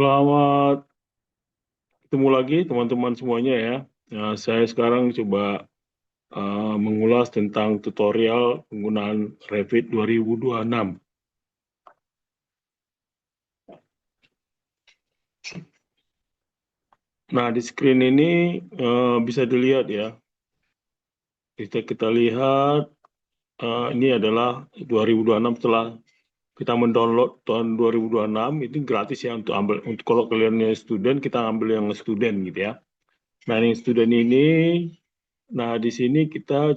Selamat ketemu lagi teman-teman semuanya ya. Saya sekarang coba mengulas tentang tutorial penggunaan Revit 2026. Nah, di screen ini bisa dilihat ya. Kita lihat ini adalah 2026 setelah kita mendownload tahun 2026 itu gratis ya untuk ambil untuk kalau kalian yang student kita ambil yang student gitu ya. Nah, yang student ini nah di sini kita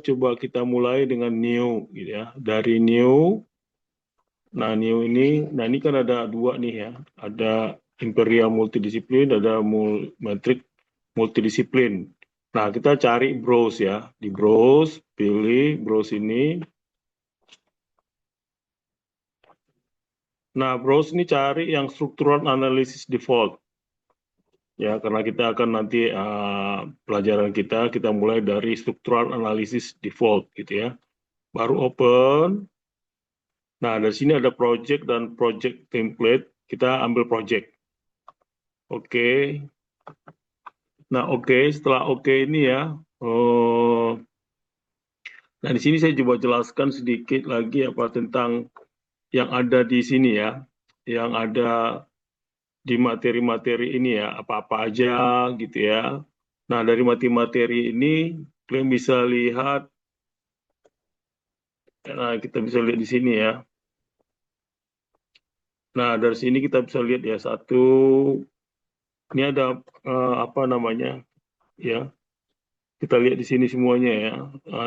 mulai dengan new gitu ya. Dari new. Nah, new ini kan ada dua nih ya. Ada Imperial multidisiplin, ada Matrix multidisiplin. Nah, kita cari browse ya. Di browse, pilih browse ini. Nah, browse ini cari yang structural analysis default. Ya, karena kita akan nanti pelajaran kita mulai dari structural analysis default gitu ya. Baru open. Nah, dari sini ada project dan project template. Kita ambil project. Oke. Nah, oke. Setelah oke ini ya. Oh, nah, di sini saya coba jelaskan sedikit lagi apa tentang yang ada di sini ya. Yang ada di materi-materi ini ya. Apa-apa aja gitu ya. Nah, dari materi-materi ini, kalian bisa lihat. Nah, kita bisa lihat di sini ya. Nah, dari sini kita bisa lihat ya. Satu, ini ada apa namanya ya. Kita lihat di sini semuanya ya,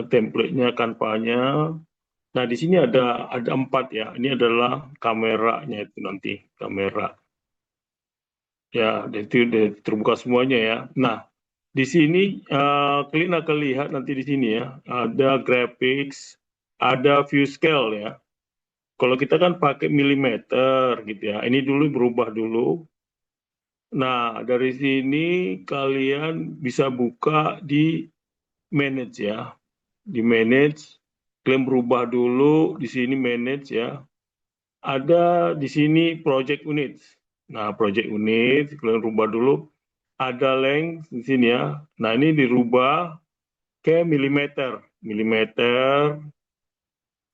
template-nya, kanvanya. Nah, di sini ada empat ya. Ini adalah kameranya itu nanti kamera. Ya, dan itu udah terbuka semuanya ya. Nah, di sini kalian akan lihat nanti di sini ya, ada graphics, ada view scale ya. Kalau kita kan pakai milimeter gitu ya. Ini dulu berubah dulu. Nah, dari sini kalian bisa buka di manage ya. Di manage, kalian berubah dulu di sini manage ya. Ada di sini project units. Nah, project unit kalian rubah dulu. Ada length di sini ya. Nah, ini dirubah ke milimeter. Milimeter,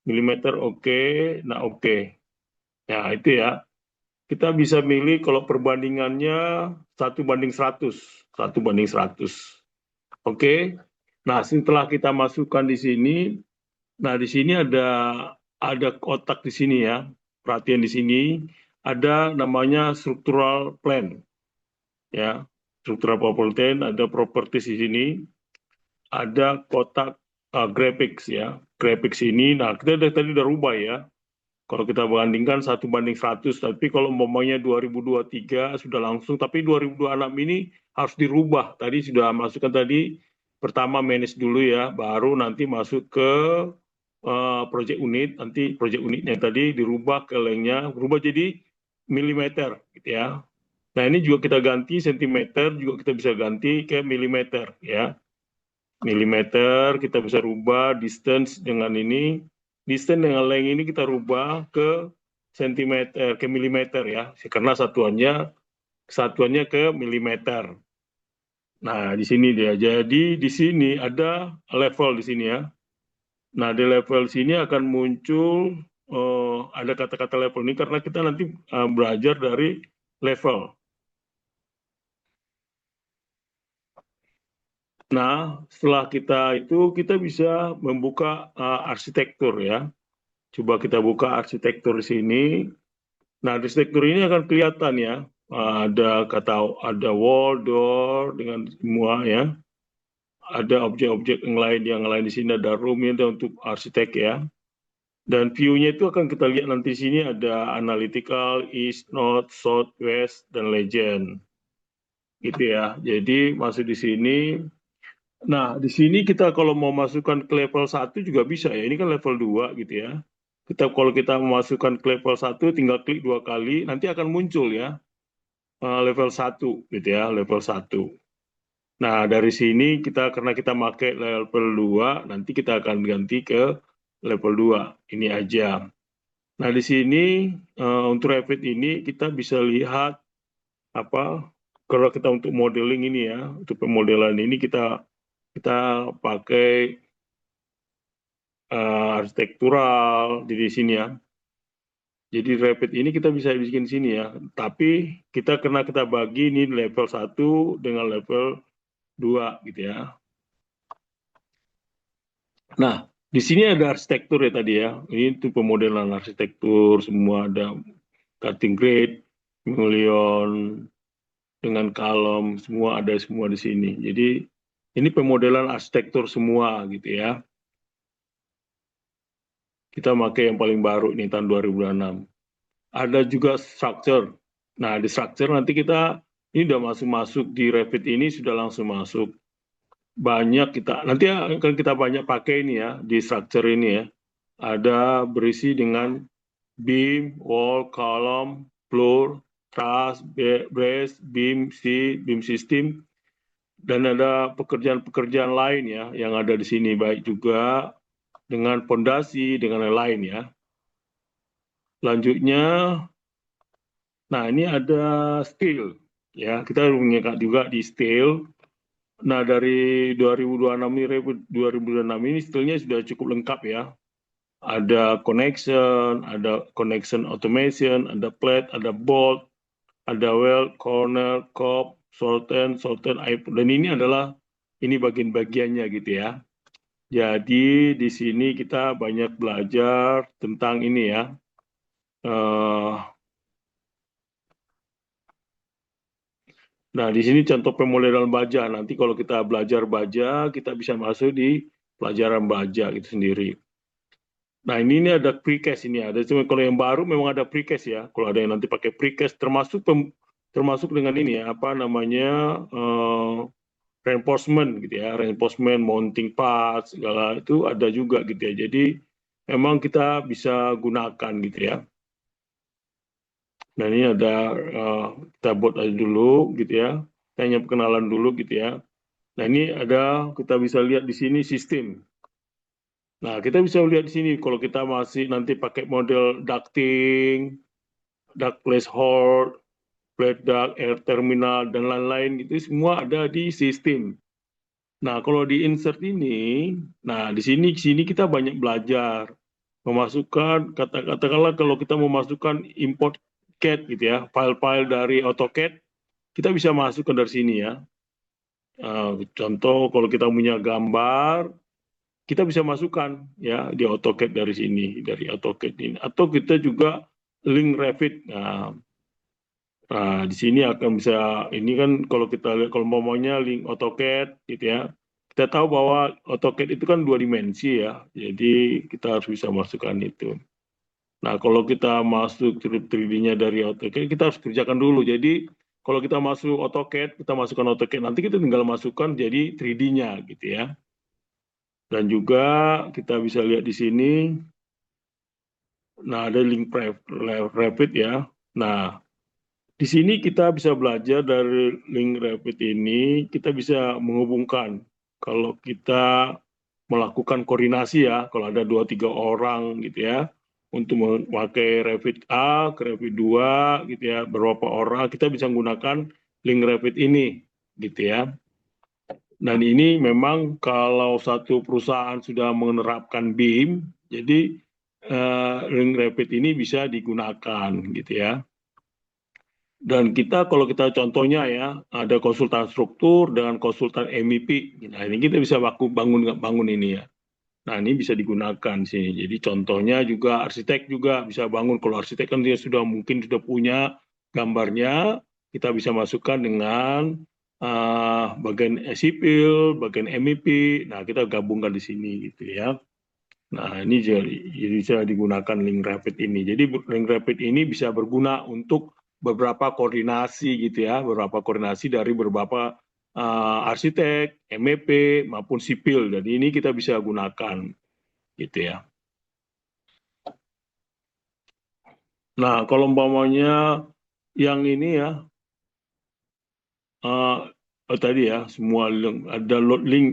milimeter oke. Nah, oke. Nah, itu ya. Kita bisa milih kalau perbandingannya 1:100. 1:100. Oke. Nah, setelah kita masukkan di sini, nah, di sini ada kotak di sini ya. Perhatian di sini ada namanya structural plan ya. Structural plan ada properties di sini, ada kotak graphics ya. Graphics ini nah kita tadi udah rubah ya. Kalau kita bandingkan 1:100, tapi kalau umpamanya 2023 sudah langsung, tapi 2026 ini harus dirubah. Tadi sudah masukkan tadi, pertama manage dulu ya, baru nanti masuk ke project unit, nanti project unitnya tadi dirubah ke lengthnya, berubah jadi milimeter gitu ya. Nah, ini juga kita ganti sentimeter, juga kita bisa ganti ke milimeter ya. Milimeter kita bisa rubah distance dengan ini, distance dengan length ini kita rubah ke sentimeter, ke milimeter ya, karena satuannya ke milimeter. Nah, di sini dia. Jadi di sini ada level di sini ya. Nah, di level sini akan muncul ada kata-kata level ini karena kita nanti belajar dari level. Nah, setelah kita bisa membuka arsitektur ya. Coba kita buka arsitektur di sini. Nah, arsitektur ini akan kelihatan ya. Ada wall, door dengan semua ya. Ada objek-objek yang lain di sini, ada room ya untuk arsitek ya. Dan view-nya itu akan kita lihat nanti di sini ada analytical, east, north, south, west, dan legend. Gitu ya. Jadi masuk di sini. Nah, di sini kita kalau mau masukkan ke level 1 juga bisa ya. Ini kan level 2 gitu ya. Kalau kita memasukkan ke level 1 tinggal klik 2 kali, nanti akan muncul ya level 1 gitu ya, level 1. Nah, dari sini karena kita pakai level 2, nanti kita akan ganti ke level 2. Ini aja. Nah, di sini untuk Revit ini kita bisa lihat apa kalau kita untuk modeling ini ya, untuk pemodelan ini kita pakai arsitektural di sini ya. Jadi rapid ini kita bisa bikin sini ya. Tapi kita bagi ini level 1 dengan level 2 gitu ya. Nah, di sini ada arsitektur ya tadi ya. Ini itu pemodelan arsitektur, semua ada cutting grade, mullion, dengan kalem, semua ada semua di sini. Jadi ini pemodelan arsitektur semua gitu ya. Kita pakai yang paling baru ini tahun 2006. Ada juga structure. Nah, di structure nanti ini udah masuk di Revit ini sudah langsung masuk. Banyak nanti akan kita banyak pakai ini ya di structure ini ya. Ada berisi dengan beam, wall, column, floor, truss, brace, beam system, dan ada pekerjaan-pekerjaan lain ya yang ada di sini, baik juga dengan pondasi, dengan lain-lain ya. Selanjutnya, nah ini ada steel ya, kita mengingat juga di steel. Nah dari 2026 ini steelnya sudah cukup lengkap ya. Ada connection automation, ada plate, ada bolt, ada weld, corner, cop, sorten, dan ini bagian-bagiannya gitu ya. Jadi di sini kita banyak belajar tentang ini ya. Nah, di sini contoh pemodelan baja. Nanti kalau kita belajar baja, kita bisa masuk di pelajaran baja itu sendiri. Nah, ini ada precast ini ada. Cuma kalau yang baru memang ada precast ya. Kalau ada yang nanti pakai precast termasuk dengan ini ya, apa namanya reinforcement gitu ya, reinforcement, mounting parts segala itu ada juga gitu ya. Jadi memang kita bisa gunakan gitu ya. Nah, ini ada kita buat aja dulu gitu ya. Kita hanya perkenalan dulu gitu ya. Nah, ini kita bisa lihat di sini sistem. Nah, kita bisa lihat di sini kalau kita masih nanti pakai model ducting, ductless hold, flat duct, air terminal, dan lain-lain gitu, semua ada di sistem. Nah, kalau di insert ini, nah di sini kita banyak belajar. Memasukkan, katakanlah kalau kita memasukkan import CAD gitu ya, file-file dari AutoCAD, kita bisa masukkan dari sini ya. Contoh kalau kita punya gambar, kita bisa masukkan ya di AutoCAD dari sini, dari AutoCAD ini. Atau kita juga link Revit. Nah, di sini akan bisa, ini kan kalau kita lihat, kalau maunya link AutoCAD gitu ya, kita tahu bahwa AutoCAD itu kan 2 dimensi ya, jadi kita harus bisa masukkan itu. Nah, kalau kita masuk 3D-nya dari AutoCAD, kita harus kerjakan dulu. Jadi, kalau kita masuk AutoCAD, kita masukkan AutoCAD, nanti kita tinggal masukkan jadi 3D-nya gitu ya. Dan juga kita bisa lihat di sini, nah ada link Revit ya. Nah, di sini kita bisa belajar dari link Revit ini, kita bisa menghubungkan kalau kita melakukan koordinasi ya, kalau ada 2-3 orang gitu ya, untuk memakai Revit A ke Revit 2 gitu ya, beberapa orang, kita bisa menggunakan link Revit ini gitu ya. Dan ini memang kalau satu perusahaan sudah menerapkan BIM, jadi link Revit ini bisa digunakan gitu ya. Dan kalau kita contohnya ya, ada konsultan struktur dengan konsultan MEP. Nah, ini kita bisa bangun ini ya. Nah, ini bisa digunakan sih. Jadi contohnya juga arsitek juga bisa bangun. Kalau arsitek kan dia mungkin sudah punya gambarnya, kita bisa masukkan dengan bagian sipil, bagian MEP. Nah, kita gabungkan di sini gitu ya. Nah, ini jadi bisa digunakan link Revit ini. Jadi link Revit ini bisa berguna untuk beberapa koordinasi gitu ya, beberapa koordinasi dari beberapa arsitek, MEP maupun sipil. Jadi ini kita bisa gunakan gitu ya. Nah, kalau umpamanya yang ini ya, tadi ya, semua link,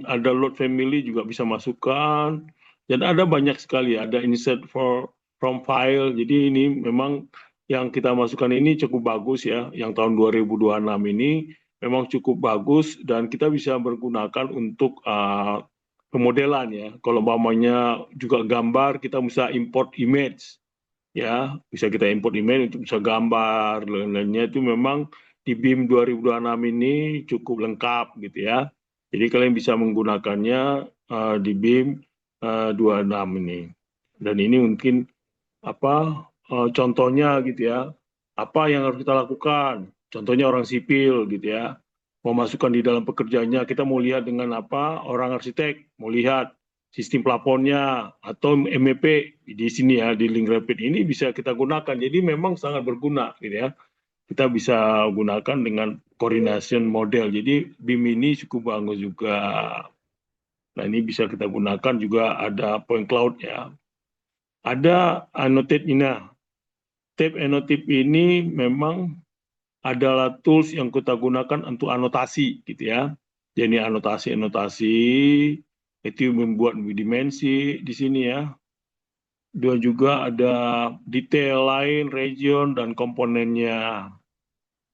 ada load family juga bisa masukkan, dan ada banyak sekali, ada insert from file. Jadi ini memang yang kita masukkan ini cukup bagus ya, yang tahun 2026 ini memang cukup bagus dan kita bisa bergunakan untuk pemodelan ya. Kalau umpamanya juga gambar, kita bisa import image ya, bisa kita import image untuk bisa gambar, lain-lainnya itu memang di BIM 2026 ini cukup lengkap gitu ya. Jadi kalian bisa menggunakannya di BIM 26 ini. Dan ini mungkin apa contohnya gitu ya, apa yang harus kita lakukan, contohnya orang sipil gitu ya, mau masukkan di dalam pekerjaannya, kita mau lihat dengan apa, orang arsitek mau lihat sistem plafonnya atau MEP di sini ya, di link rapid ini bisa kita gunakan, jadi memang sangat berguna gitu ya, kita bisa gunakan dengan coordination model, jadi BIM ini cukup bagus juga. Nah ini bisa kita gunakan juga, ada point cloud ya, ada annotate ini. Tab Annotate ini memang adalah tools yang kita gunakan untuk anotasi gitu ya. Jadi anotasi-anotasi itu membuat dimensi di sini ya. Dan juga ada detail lain, region dan komponennya.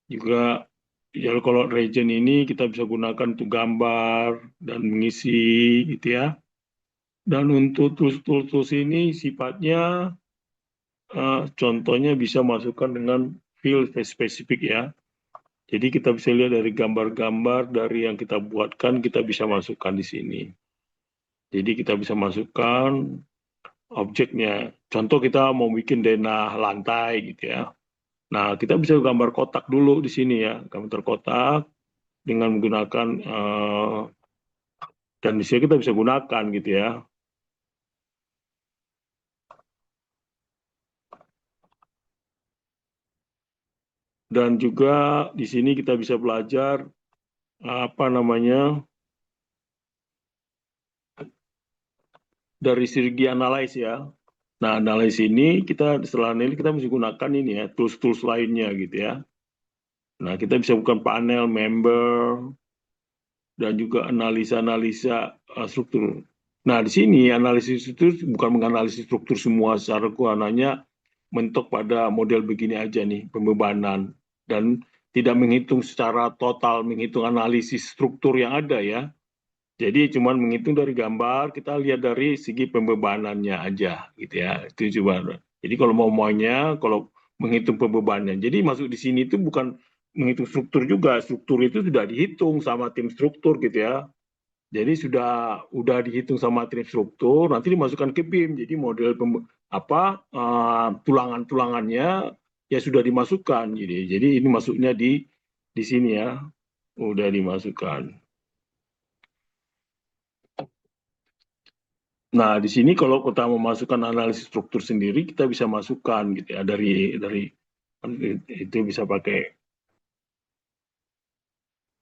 Juga ya kalau region ini kita bisa gunakan untuk gambar dan mengisi gitu ya. Dan untuk tools-tools ini sifatnya contohnya bisa masukkan dengan field spesifik ya. Jadi kita bisa lihat dari gambar-gambar dari yang kita buatkan, kita bisa masukkan di sini. Jadi kita bisa masukkan objeknya. Contoh kita mau bikin denah lantai gitu ya. Nah kita bisa gambar kotak dulu di sini ya, gambar kotak dengan menggunakan dan di sini kita bisa gunakan gitu ya. Dan juga di sini kita bisa belajar apa namanya dari segi analis ya. Nah, analis ini kita setelah ini kita mesti gunakan ini ya, tools-tools lainnya gitu ya. Nah, kita bisa bukan panel, member, dan juga analisa-analisa struktur. Nah, di sini analisis itu bukan menganalisis struktur semua secara hanya mentok pada model begini aja nih, pembebanan. Dan tidak menghitung secara total, menghitung analisis struktur yang ada ya. Jadi cuma menghitung dari gambar, kita lihat dari segi pembebanannya aja gitu ya. Itu coba. Jadi kalau mau maunya, kalau menghitung pembebanannya. Jadi masuk di sini itu bukan menghitung struktur juga. Struktur itu sudah dihitung sama tim struktur gitu ya. Jadi sudah dihitung sama tim struktur, nanti dimasukkan ke BIM. Jadi model tulangan-tulangannya ya sudah dimasukkan. Jadi ini masuknya di sini ya, udah dimasukkan. Nah, di sini kalau kita memasukkan analisis struktur sendiri, kita bisa masukkan gitu ya dari itu bisa pakai.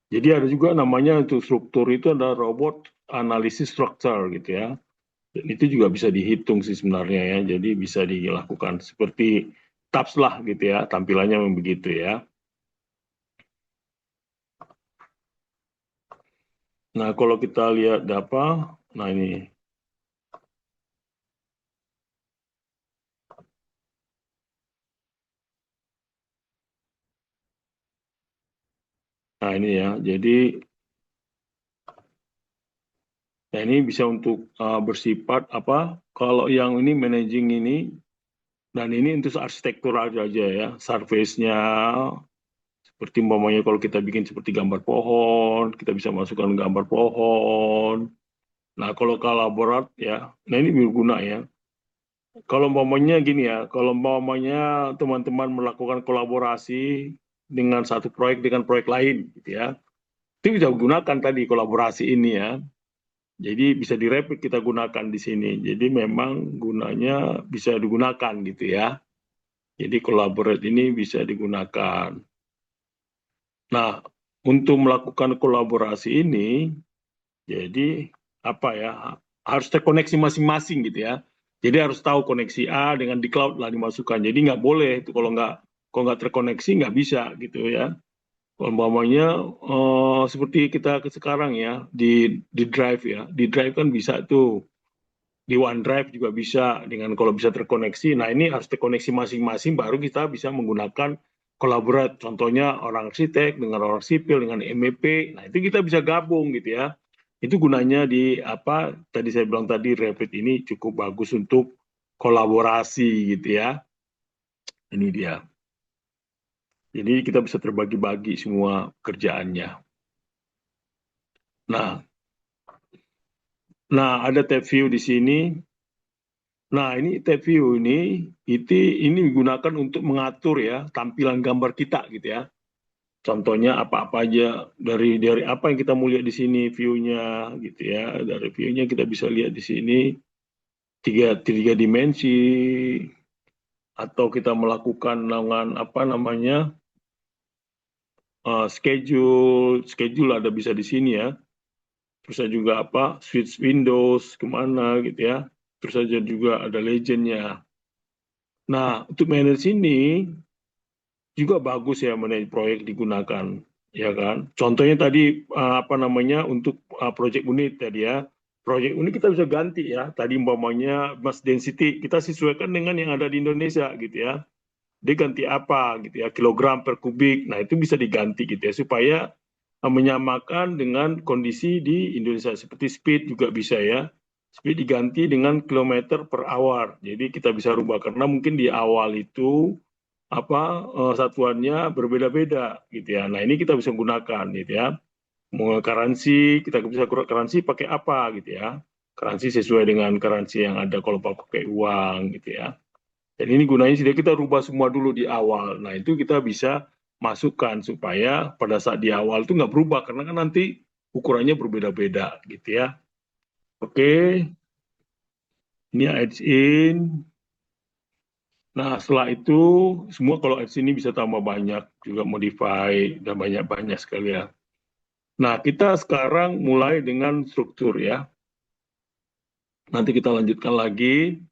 Jadi ada juga namanya untuk struktur itu ada robot analisis struktur gitu ya. Dan itu juga bisa dihitung sih sebenarnya ya. Jadi bisa dilakukan seperti TAPS lah gitu ya, tampilannya memang begitu ya. Nah, kalau kita lihat apa, nah ini. Nah, ini ya. Jadi nah ini bisa untuk bersifat apa? Kalau yang ini managing ini dan ini untuk arsitektur aja ya, surface-nya seperti umpamanya kalau kita bikin seperti gambar pohon, kita bisa masukkan gambar pohon. Nah, kalau kolaborat ya, nah ini berguna ya. Kalau umpamanya gini ya, kalau umpamanya teman-teman melakukan kolaborasi dengan satu proyek dengan proyek lain gitu ya, itu bisa gunakan tadi kolaborasi ini ya. Jadi bisa direplik kita gunakan di sini. Jadi memang gunanya bisa digunakan gitu ya. Jadi collaborate ini bisa digunakan. Nah, untuk melakukan kolaborasi ini, jadi apa ya, harus terkoneksi masing-masing gitu ya. Jadi harus tahu koneksi A dengan di cloud lah dimasukkan. Jadi nggak boleh itu kalau nggak terkoneksi nggak bisa gitu ya. Umpamanya seperti kita sekarang ya di drive ya, di drive kan bisa tuh di OneDrive juga bisa dengan kalau bisa terkoneksi. Nah ini harus terkoneksi masing-masing baru kita bisa menggunakan kolaborat. Contohnya orang arsitek dengan orang sipil dengan MEP. Nah itu kita bisa gabung gitu ya. Itu gunanya di apa tadi saya bilang tadi Revit ini cukup bagus untuk kolaborasi gitu ya. Ini dia. Jadi kita bisa terbagi-bagi semua kerjaannya. Nah, ada tab view di sini. Nah, ini tab view ini digunakan untuk mengatur ya tampilan gambar kita gitu ya. Contohnya apa-apa aja dari apa yang kita mau lihat di sini view-nya gitu ya. Dari view-nya kita bisa lihat di sini tiga dimensi atau kita melakukan dengan apa namanya schedule ada bisa di sini ya. Terus ada juga apa switch Windows kemana gitu ya. Terus saja juga ada legend-nya. Nah, untuk manage ini juga bagus ya manage proyek digunakan, ya kan? Contohnya tadi apa namanya untuk project unit tadi ya. Project unit kita bisa ganti ya. Tadi umpamanya mass density kita sesuaikan dengan yang ada di Indonesia gitu ya. Dia ganti apa gitu ya, kilogram per kubik. Nah, itu bisa diganti gitu ya supaya menyamakan dengan kondisi di Indonesia seperti speed juga bisa ya. Speed diganti dengan kilometer per hour. Jadi kita bisa rubah karena mungkin di awal itu apa satuannya berbeda-beda gitu ya. Nah, ini kita bisa gunakan gitu ya. Mau currency, kita bisa currency pakai apa gitu ya. Currency sesuai dengan currency yang ada kalau pakai uang gitu ya. Dan ini gunanya sih kita rubah semua dulu di awal. Nah, itu kita bisa masukkan supaya pada saat di awal itu nggak berubah karena kan nanti ukurannya berbeda-beda gitu ya. Oke, ini edge in. Nah, setelah itu semua kalau edge ini bisa tambah banyak juga modify dan banyak-banyak sekali ya. Nah, kita sekarang mulai dengan struktur ya. Nanti kita lanjutkan lagi.